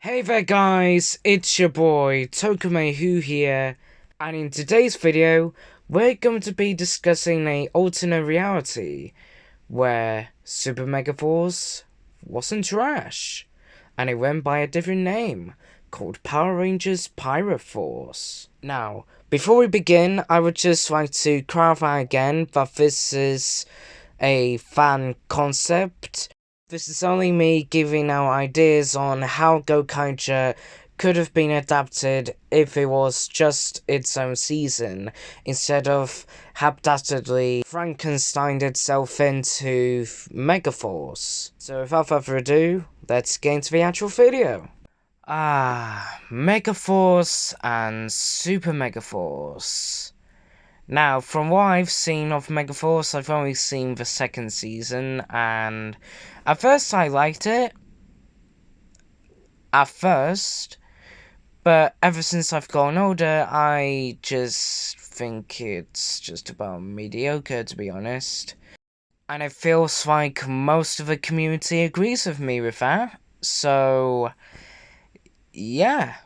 Hey there guys, it's your boy Tokumehu here, and in today's video we're going to be discussing an alternate reality where Super Megaforce wasn't trash and it went by a different name called Power Rangers Pirate Force. Now, before we begin, I would just like to clarify again that this is a fan concept. This is only me giving out ideas on how Gokaiger could have been adapted if it was just its own season, instead of haphazardly Frankensteined itself into Megaforce. So without further ado, let's get into the actual video. Megaforce and Super Megaforce. Now, from what I've seen of Megaforce, I've only seen the second season, and at first I liked it. But ever since I've gotten older, I just think it's just about mediocre, to be honest. And it feels like most of the community agrees with me with that. So, yeah.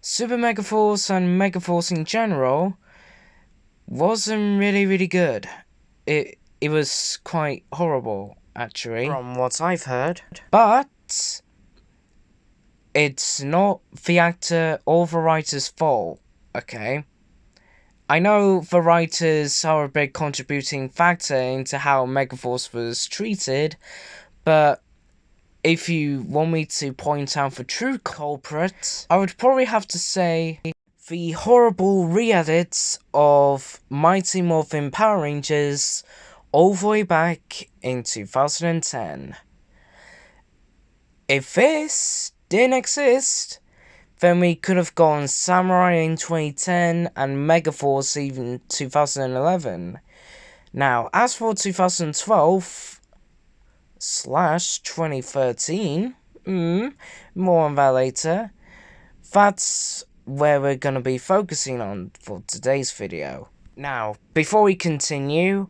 Super Megaforce and Megaforce in general wasn't really good. It was quite horrible, actually, from what I've heard. But it's not the actor or the writer's fault, okay? I know the writers are a big contributing factor into how Megaforce was treated, but if you want me to point out the true culprit, I would probably have to say the horrible re-edits of Mighty Morphin Power Rangers all the way back in 2010. If this didn't exist, then we could have gone Samurai in 2010 and Megaforce even 2011. Now, as for 2012/2013, more on that later, that's where we're going to be focusing on for today's video. Now, before we continue,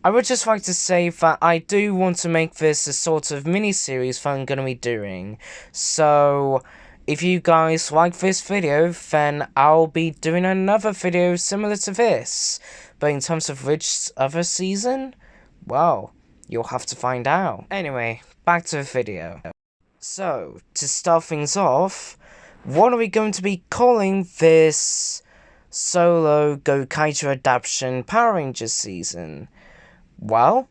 I would just like to say that I do want to make this a sort of mini-series that I'm going to be doing. So, if you guys like this video, then I'll be doing another video similar to this. But in terms of which other season, well, you'll have to find out. Anyway, back to the video. So, to start things off, what are we going to be calling this solo Gokaiger Adaptation Power Rangers season? Well,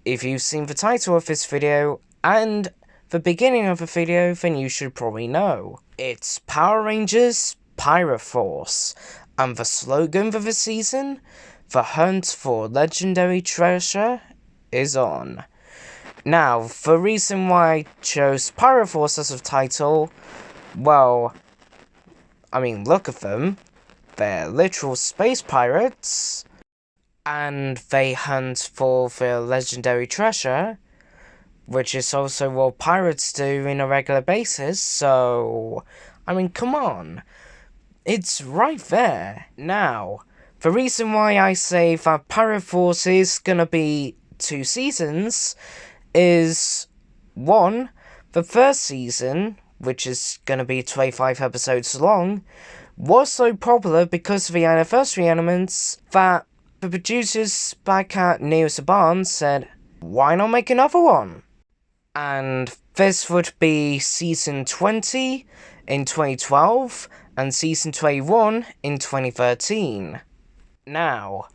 if you've seen the title of this video and the beginning of the video, then you should probably know. It's Power Rangers Pirate Force, and the slogan for the season, "The Hunt for Legendary Treasure," is on. Now, the reason why I chose Pirate Force as a title, well, I mean, look at them. They're literal space pirates, and they hunt for their legendary treasure, which is also what pirates do on a regular basis, so, I mean, come on. It's right there. Now, the reason why I say that Pirate Force is gonna be 2 seasons is, 1, the first season, which is gonna be 25 episodes long, was so popular because of the anniversary elements that the producers back at Neo Saban said, why not make another one? And this would be season 20 in 2012 and season 21 in 2013. Now,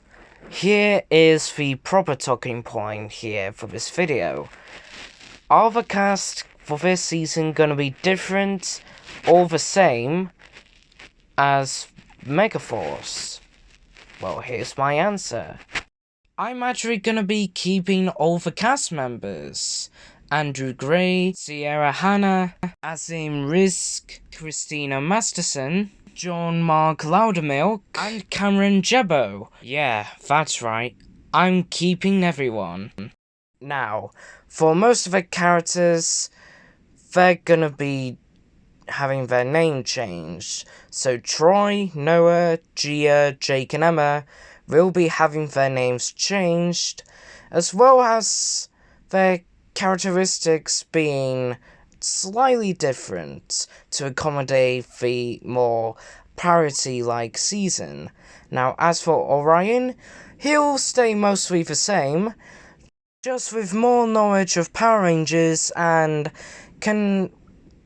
here is the proper talking point here for this video. Are the cast for this season gonna be different or the same as Megaforce? Well, here's my answer. I'm actually gonna be keeping all the cast members. Andrew Gray, Sierra Hanna, Azim Rizk, Christina Masterson, John Mark Loudermilk, and Cameron Jebbo. Yeah, that's right. I'm keeping everyone. Now, for most of the characters, they're gonna be having their name changed. So Troy, Noah, Gia, Jake and Emma will be having their names changed, as well as their characteristics being slightly different to accommodate the more parity-like season. Now, as for Orion, he'll stay mostly the same, just with more knowledge of Power Rangers and can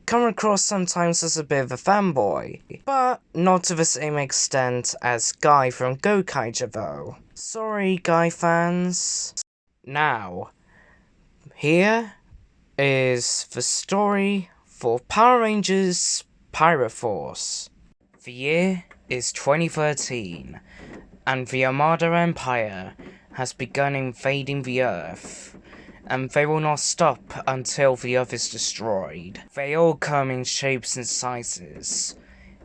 come across sometimes as a bit of a fanboy, but not to the same extent as Guy from Gokaiger though. Sorry, Guy fans. Now, here is the story for Power Rangers Pyroforce. The year is 2013, and the Armada Empire has begun invading the Earth, and they will not stop until the Earth is destroyed. They all come in shapes and sizes.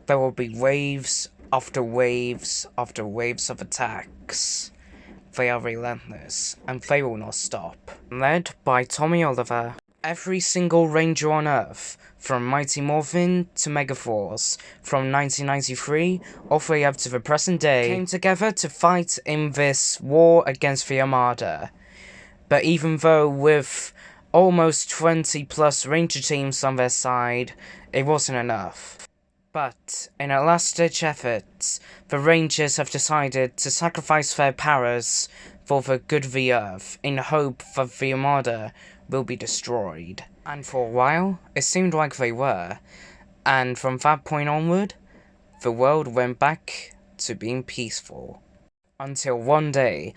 There will be waves after waves after waves of attacks. They are relentless, and they will not stop. Led by Tommy Oliver, every single Ranger on Earth, from Mighty Morphin to Megaforce, from 1993 all the way up to the present day, came together to fight in this war against the Armada. But even though with almost 20 plus Ranger teams on their side, it wasn't enough. But in a last-ditch effort, the Rangers have decided to sacrifice their powers for the good of the Earth, in the hope that the Armada will be destroyed. And for a while, it seemed like they were, and from that point onward, the world went back to being peaceful. Until one day,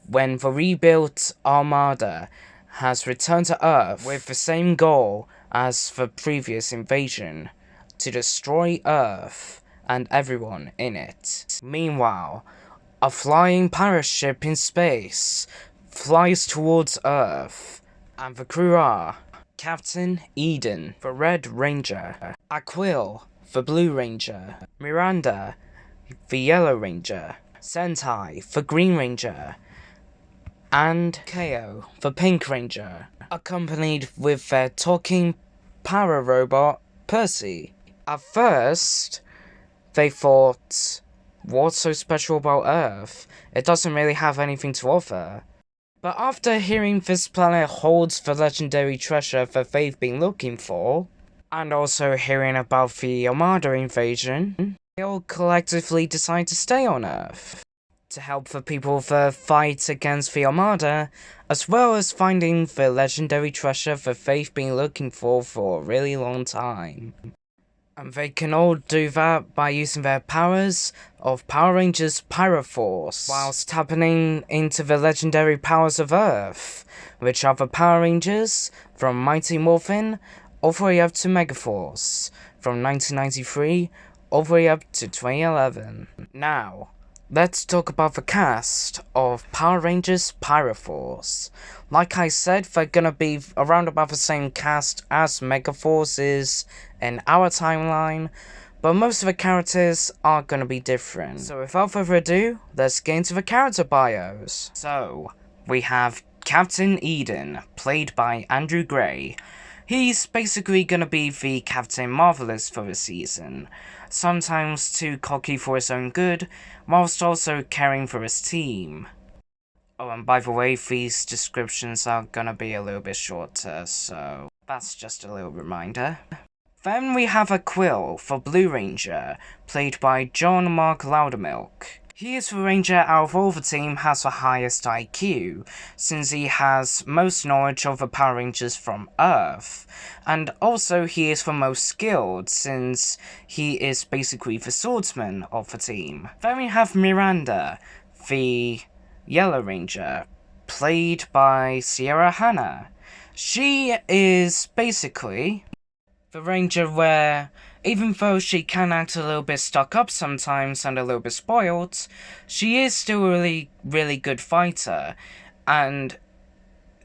when the rebuilt Armada has returned to Earth with the same goal as the previous invasion, to destroy Earth and everyone in it. Meanwhile, a flying pirate ship in space flies towards Earth, and the crew are Captain Eden, the Red Ranger, Aquil, the Blue Ranger, Miranda, the Yellow Ranger, Sentai, the Green Ranger, and Ko, the Pink Ranger, accompanied with their talking power robot, Percy. At first, they thought, what's so special about Earth? It doesn't really have anything to offer. But after hearing this planet holds the legendary treasure that they've been looking for, and also hearing about the Armada invasion, they all collectively decide to stay on Earth, to help the people that fight against the Armada, as well as finding the legendary treasure that they've been looking for a really long time. And they can all do that by using their powers of Power Rangers Pyroforce, whilst tapping into the legendary powers of Earth, which are the Power Rangers from Mighty Morphin all the way up to Megaforce, from 1993 all the way up to 2011. Now, let's talk about the cast of Power Rangers Pyroforce. Like I said, they're gonna be around about the same cast as Megaforce is in our timeline, but most of the characters are gonna be different. So without further ado, let's get into the character bios. So, we have Captain Eden, played by Andrew Gray. He's basically gonna be the Captain Marvelous for the season, sometimes too cocky for his own good, whilst also caring for his team. Oh, and by the way, these descriptions are gonna be a little bit shorter, so that's just a little reminder. Then we have Aquil for Blue Ranger, played by John Mark Loudermilk. He is the Ranger out of all the team has the highest IQ, since he has most knowledge of the Power Rangers from Earth, and also he is the most skilled, since he is basically the swordsman of the team. Then we have Miranda, the Yellow Ranger, played by Sierra Hanna. She is basically the Ranger where, even though she can act a little bit stuck up sometimes and a little bit spoiled, she is still a really good fighter, and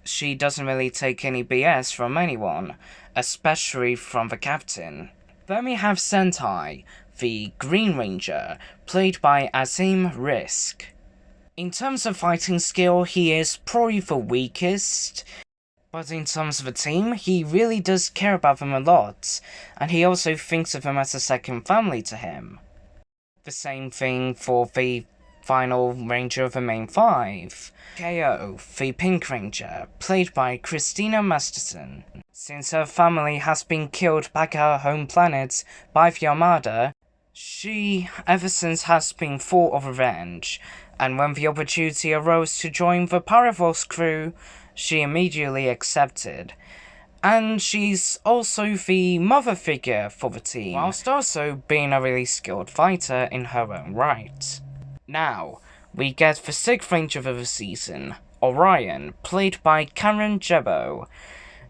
she doesn't really take any BS from anyone, especially from the captain. Then we have Sentai, the Green Ranger, played by Azim Risk. In terms of fighting skill, he is probably the weakest, but in terms of the team, he really does care about them a lot, and he also thinks of them as a second family to him. The same thing for the final Ranger of the main 5. KO, the Pink Ranger, played by Christina Masterson. Since her family has been killed back at her home planet by the Armada, she ever since has been full of revenge, and when the opportunity arose to join the Megaforce crew, she immediately accepted. And she's also the mother figure for the team, whilst also being a really skilled fighter in her own right. Now, we get the 6th Ranger of the season, Orion, played by Cameron Jebbo.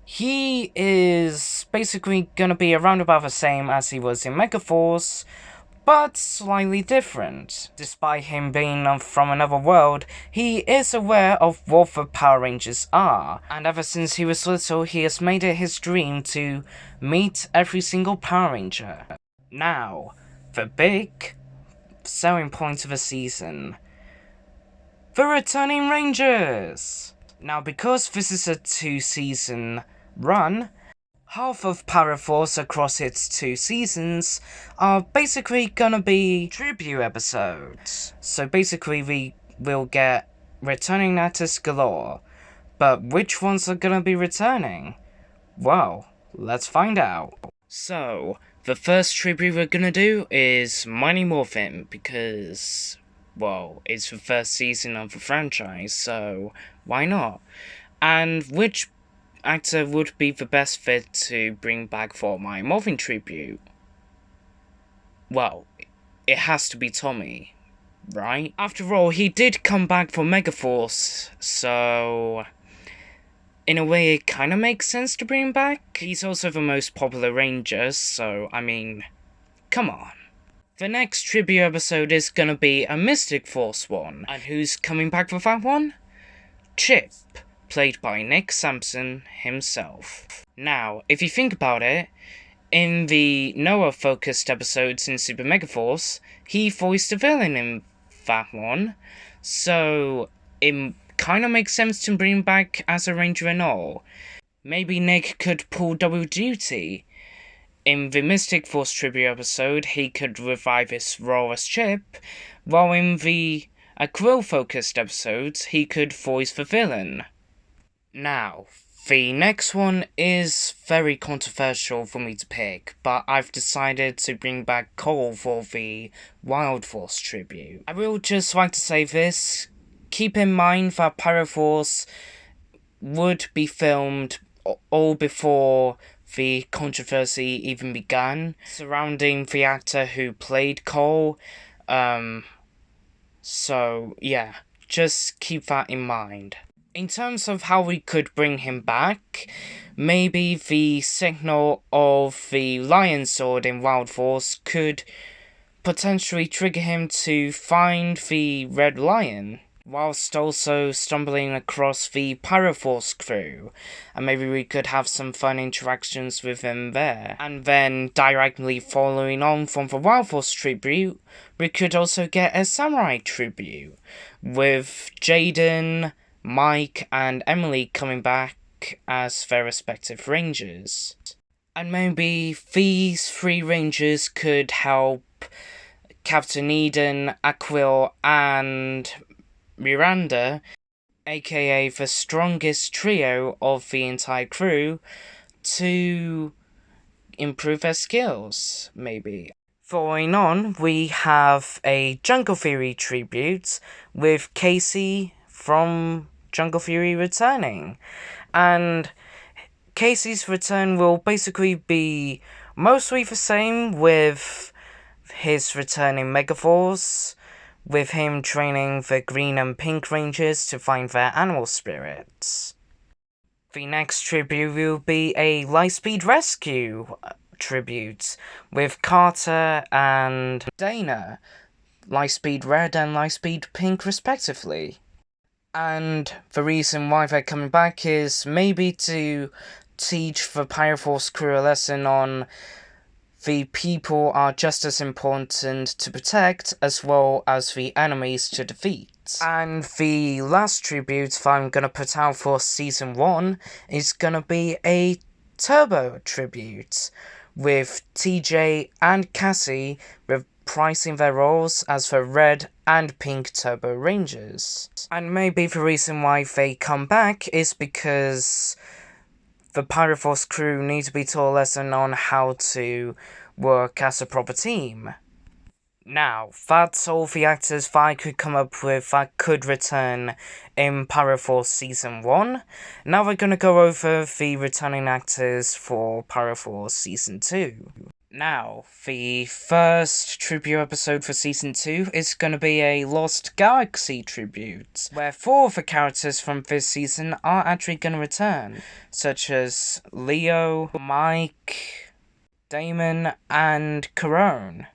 He is basically gonna be around about the same as he was in Megaforce, but slightly different. Despite him being from another world, he is aware of what the Power Rangers are, and ever since he was little, he has made it his dream to meet every single Power Ranger. Now, the big selling point of the season: the returning Rangers! Now, because this is a 2-season run, half of Megaforce across its 2 seasons are basically gonna be tribute episodes. So basically we will get returning actors galore. But which ones are gonna be returning? Well, let's find out. So, the first tribute we're gonna do is Mighty Morphin, because, well, it's the first season of the franchise, so why not? And which actor would be the best fit to bring back for my Morphin tribute? Well, it has to be Tommy, right? After all, he did come back for Megaforce, so in a way it kinda makes sense to bring him back. He's also the most popular Ranger, so I mean, come on. The next tribute episode is gonna be a Mystic Force one, and who's coming back for that one? Chip, played by Nick Sampson himself. Now, if you think about it, in the Noah-focused episodes in Super Megaforce, he voiced a villain in that one, so it kinda makes sense to bring him back as a Ranger and all. Maybe Nick could pull double duty. In the Mystic Force tribute episode, he could revive his role as Chip, while in the Quill-focused episodes, he could voice the villain. Now, the next one is very controversial for me to pick, but I've decided to bring back Cole for the Wild Force tribute. I will just like to say this: keep in mind that Megaforce would be filmed all before the controversy even began surrounding the actor who played Cole, so yeah, just keep that in mind. In terms of how we could bring him back, maybe the signal of the Lion Sword in Wild Force could potentially trigger him to find the Red Lion, whilst also stumbling across the Megaforce crew, and maybe we could have some fun interactions with him there. And then, directly following on from the Wild Force tribute, we could also get a Samurai tribute, with Jaden, Mike and Emily coming back as their respective Rangers. And maybe these 3 Rangers could help Captain Eden, Aquil and Miranda, aka the strongest trio of the entire crew, to improve their skills, maybe. Following on, we have a Jungle Fury tribute with Casey from Jungle Fury returning, and Casey's return will basically be mostly the same with his return in Megaforce, with him training the Green and Pink Rangers to find their animal spirits. The next tribute will be a Lightspeed Rescue tribute with Carter and Dana, Lightspeed Red and Lightspeed Pink respectively. And the reason why they're coming back is maybe to teach the Megaforce crew a lesson on the people are just as important to protect as well as the enemies to defeat. And the last tribute that I'm gonna put out for Season 1 is gonna be a Turbo tribute, with TJ and Cassie reprising their roles as the Red and Pink Turbo Rangers. And maybe the reason why they come back is because the Pirate Force crew need to be taught a lesson on how to work as a proper team. Now, that's all the actors that I could come up with that could return in Pirate Force Season 1. Now we're going to go over the returning actors for Pirate Force Season 2. Now, the first tribute episode for Season 2 is going to be a Lost Galaxy tribute, where 4 of the characters from this season are actually going to return, such as Leo, Mike, Damon, and Corone.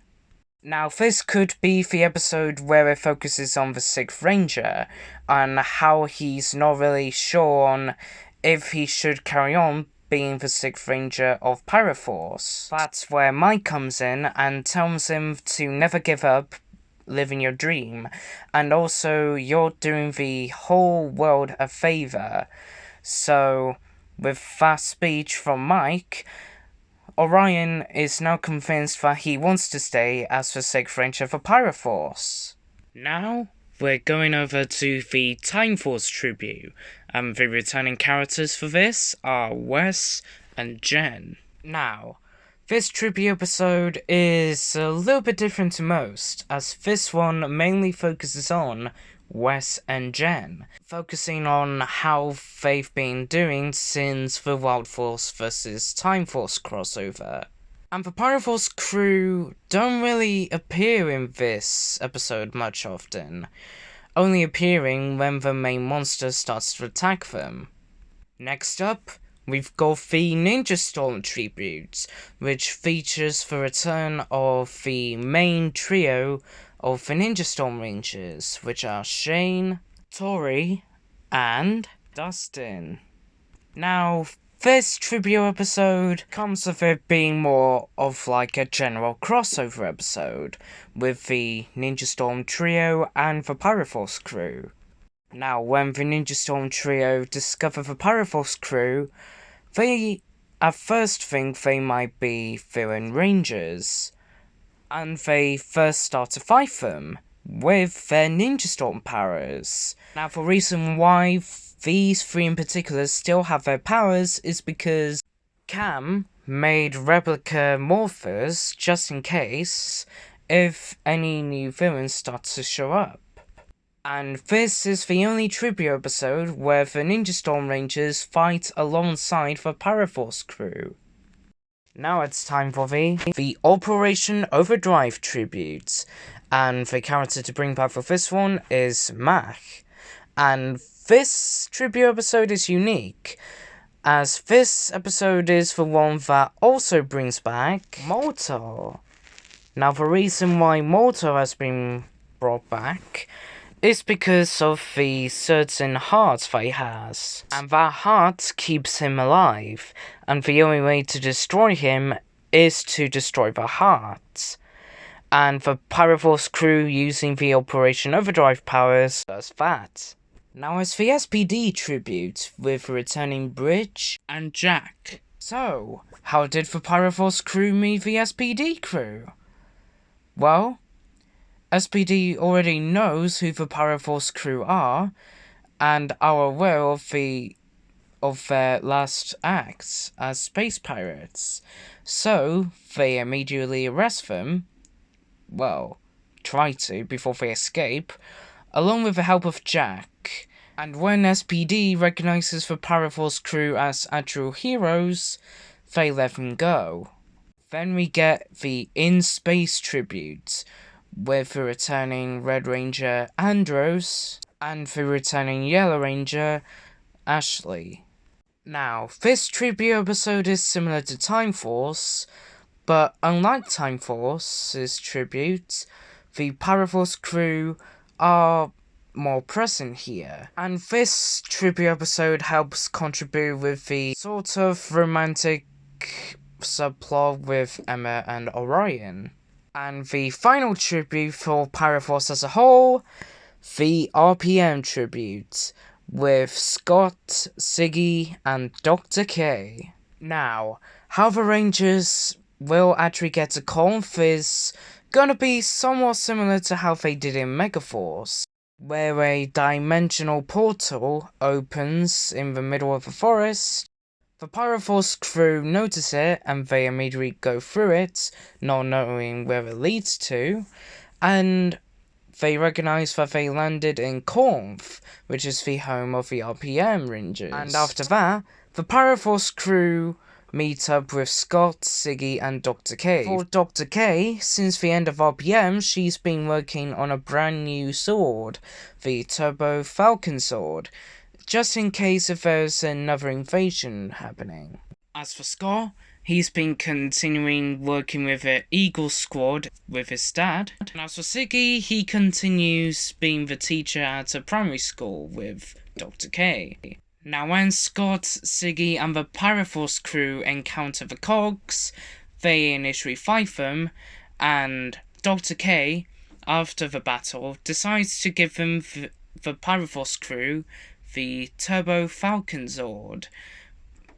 Now, this could be the episode where it focuses on the 6th Ranger, and how he's not really sure on if he should carry on being the 6th Ranger of Pirate Force. That's where Mike comes in and tells him to never give up living your dream, and also you're doing the whole world a favour. So, with that speech from Mike, Orion is now convinced that he wants to stay as the 6th Ranger for Pirate Force. Now, we're going over to the Time Force tribute, and the returning characters for this are Wes and Jen. Now, this tribute episode is a little bit different to most, as this one mainly focuses on Wes and Jen, focusing on how they've been doing since the Wild Force vs. Time Force crossover. And the Pirate Force crew don't really appear in this episode much often, only appearing when the main monster starts to attack them. Next up, we've got the Ninja Storm tribute, which features the return of the main trio of the Ninja Storm Rangers, which are Shane, Tori, and Dustin. Now, this tribute episode comes with it being more of like a general crossover episode with the Ninja Storm trio and the Pirate Force crew. Now, when the Ninja Storm trio discover the Pirate Force crew, they at first think they might be villain rangers, and they first start to fight them with their Ninja Storm powers. Now, the reason why these 3 in particular still have their powers is because Cam made replica morphers just in case if any new villains start to show up. And this is the only tribute episode where the Ninja Storm Rangers fight alongside the Pirate Force crew. Now it's time for the Operation Overdrive tribute, and the character to bring back for this one is Mac. And this tribute episode is unique, as this episode is the one that also brings back Molto. Now, the reason why Molto has been brought back is because of the certain heart that he has, and that heart keeps him alive, and the only way to destroy him is to destroy the heart. And the Pirate Force crew using the Operation Overdrive powers does that. Now it's the SPD tribute with returning Bridge and Jack. So, how did the Pirate Force crew meet the SPD crew? Well, SPD already knows who the Pirate Force crew are, and are aware of their last acts as space pirates. So, they immediately arrest them, well, try to before they escape, along with the help of Jack. And when SPD recognizes the Pirate Force crew as actual heroes, they let them go. Then we get the In Space tribute, with the returning Red Ranger Andros, and the returning Yellow Ranger Ashley. Now, this tribute episode is similar to Time Force, but unlike Time Force's tribute, the Pirate Force crew are more present here. And this tribute episode helps contribute with the sort of romantic subplot with Emma and Orion. And the final tribute for Pirate Force as a whole, the RPM tribute, with Scott, Siggy, and Dr. K. Now, how the Rangers will actually get to call this gonna be somewhat similar to how they did in Megaforce, where a dimensional portal opens in the middle of the forest. The Pyroforce crew notice it and they immediately go through it, not knowing where it leads to, and they recognize that they landed in Corinth, which is the home of the RPM Rangers. And after that, the Pyroforce crew meet up with Scott, Siggy, and Dr. K. For Dr. K, since the end of RPM, she's been working on a brand new sword, the Turbo Falcon sword, just in case if there's another invasion happening. As for Scott, he's been continuing working with the Eagle Squad with his dad. And as for Siggy, he continues being the teacher at a primary school with Dr. K. Now when Scott, Siggy, and the Pyroforce crew encounter the Cogs, they initially fight them, and Dr. K, after the battle, decides to give them the Pyroforce crew the Turbo Falcon Zord,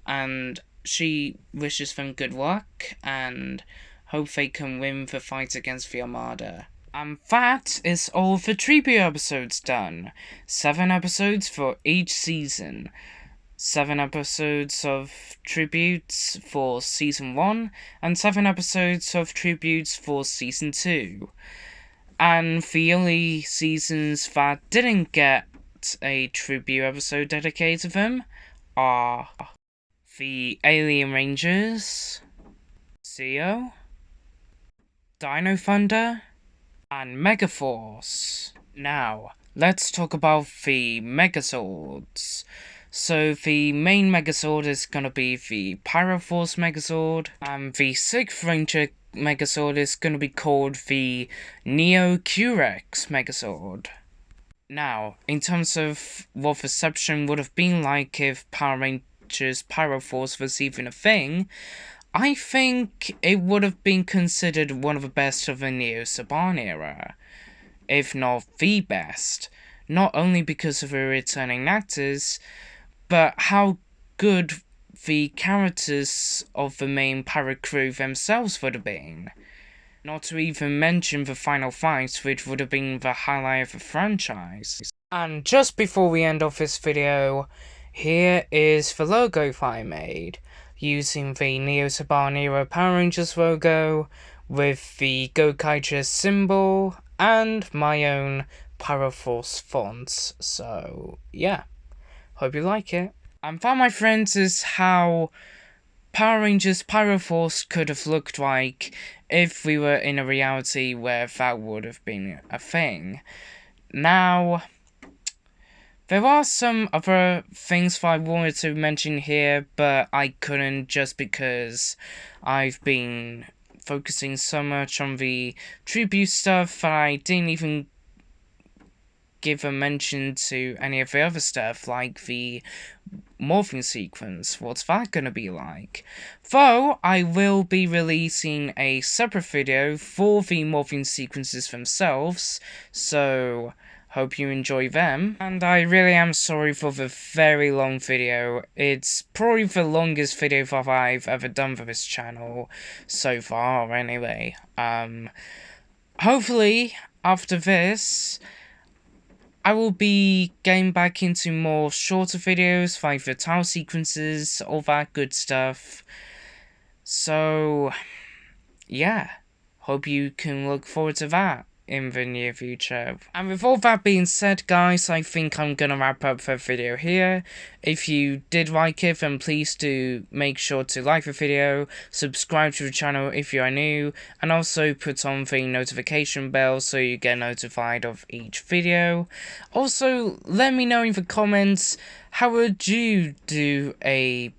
and she wishes them good luck and hope they can win the fight against the Armada. And that is all the tribute episodes done. 7 episodes for each season. 7 episodes of tributes for season 1, and 7 episodes of tributes for season 2. And the only seasons that didn't get a tribute episode dedicated to them are the Alien Rangers, Zeo, Dino Thunder, and Megaforce. Now, let's talk about the Megazords. So the main Megazord is gonna be the Pyroforce Megazord, and the 6th Ranger Megazord is gonna be called the Neo Q-Rex Megazord. Now, in terms of what reception would have been like if Power Rangers Pyroforce was even a thing, I think it would have been considered one of the best of the Neo Saban era, if not the best, not only because of the returning actors, but how good the characters of the main Pyro crew themselves would have been. Not to even mention the final fight, which would have been the highlight of the franchise. And just before we end off this video, here is the logo I made, using the Neo Saban era Power Rangers logo, with the Gokaiger symbol, and my own Pyroforce fonts. So, yeah, hope you like it. And that, my friends, is how Power Rangers Pyroforce could have looked like if we were in a reality where that would have been a thing. Now, there are some other things that I wanted to mention here, but I couldn't just because I've been focusing so much on the tribute stuff that I didn't even give a mention to any of the other stuff, like the morphing sequence. What's that gonna be like? Though I will be releasing a separate video for the morphing sequences themselves, so hope you enjoy them. And I really am sorry for the very long video. It's probably the longest video that I've ever done for this channel so far, anyway. Hopefully after this I will be getting back into more shorter videos, like the tile sequences, all that good stuff. So, yeah, hope you can look forward to that in the near future. And with all that being said, guys, I think I'm gonna wrap up the video here. If you did like it, then please do make sure to like the video, subscribe to the channel if you are new, and also put on the notification bell so you get notified of each video. Also, let me know in the comments, how would you do a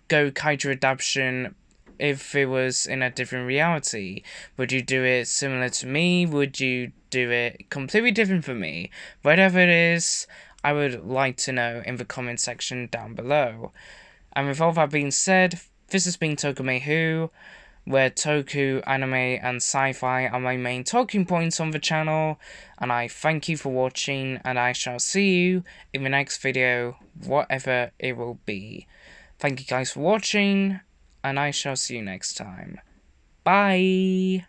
Gokaiger adaptation if it was in a different reality? Would you do it similar to me? Would you do it completely different from me? Whatever it is, I would like to know in the comment section down below. And with all that being said, this has been Tokumehu, where Toku, anime, and sci-fi are my main talking points on the channel, and I thank you for watching, and I shall see you in the next video, whatever it will be. Thank you guys for watching, and I shall see you next time. Bye!